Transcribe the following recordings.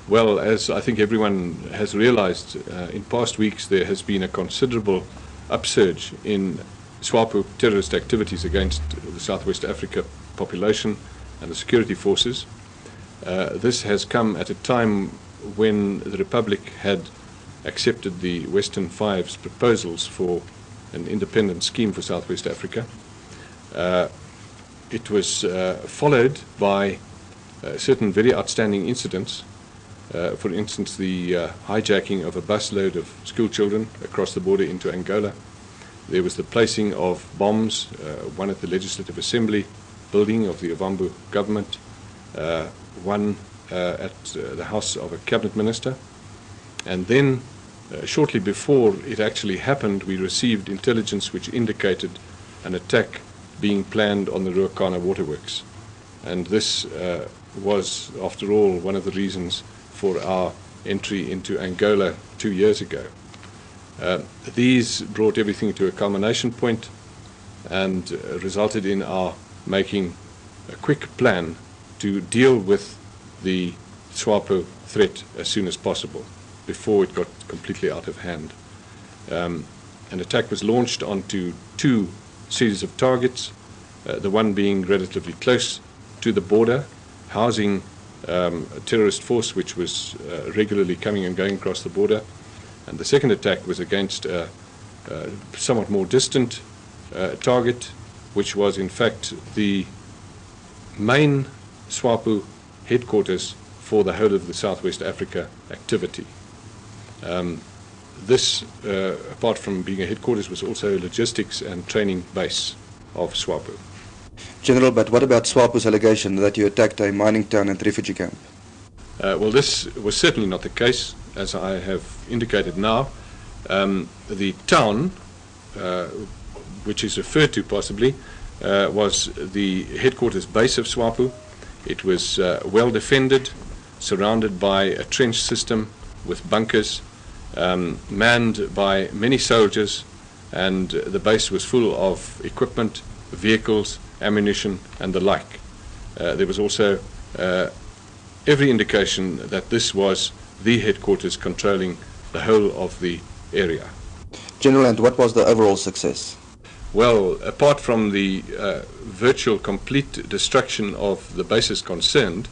Well, as I think everyone has realized, in past weeks there has been a considerable upsurge in SWAPO terrorist activities against the Southwest Africa population and the security forces. This has come at a time when the Republic had accepted the Western Five's proposals for an independent scheme for Southwest Africa. It was followed by certain very outstanding incidents. For instance, the hijacking of a busload of school children across the border into Angola. There was the placing of bombs, one at the Legislative Assembly building of the Ovambo government, one at the house of a cabinet minister. And then, shortly before it actually happened, we received intelligence which indicated an attack being planned on the Ruacana waterworks. And this was, after all, one of the reasons for our entry into Angola 2 years ago. These brought everything to a culmination point and resulted in our making a quick plan to deal with the SWAPO threat as soon as possible, before it got completely out of hand. An attack was launched onto two series of targets, the one being relatively close to the border, housing a terrorist force which was regularly coming and going across the border. And the second attack was against a somewhat more distant target, which was in fact the main SWAPO headquarters for the whole of the Southwest Africa activity. This, apart from being a headquarters, was also a logistics and training base of SWAPO. General, but what about SWAPO's allegation that you attacked a mining town and refugee camp? Well, this was certainly not the case, as I have indicated now. The town, which is referred to possibly, was the headquarters base of SWAPO. It was well defended, surrounded by a trench system with bunkers, manned by many soldiers, and the base was full of equipment, vehicles, ammunition, and the like. There was also every indication that this was the headquarters controlling the whole of the area. General, and what was the overall success? Well, apart from the virtual complete destruction of the bases concerned,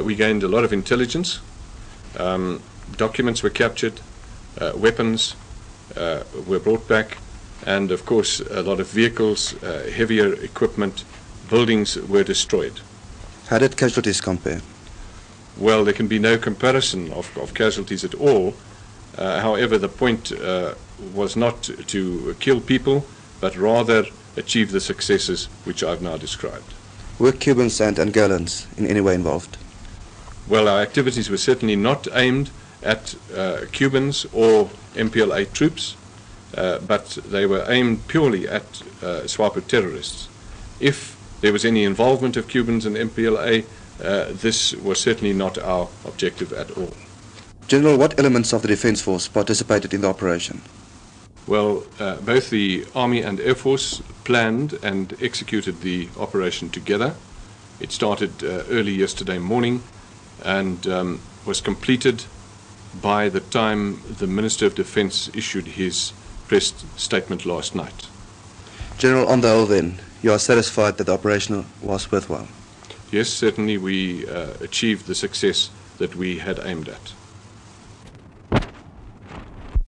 we gained a lot of intelligence. Documents were captured, weapons were brought back, and of course a lot of vehicles, heavier equipment, buildings were destroyed. How did casualties compare? Well, there can be no comparison of casualties at all. However, the point was not to kill people, but rather achieve the successes which I've now described. Were Cubans and Angolans in any way involved? Well, our activities were certainly not aimed at Cubans or MPLA troops, but they were aimed purely at SWAPO terrorists. If there was any involvement of Cubans and MPLA, this was certainly not our objective at all. General, what elements of the Defence Force participated in the operation? Well, both the Army and Air Force planned and executed the operation together. It started early yesterday morning and was completed by the time the Minister of Defence issued his press statement last night. General, on the whole then, you are satisfied that the operation was worthwhile? Yes, certainly we achieved the success that we had aimed at.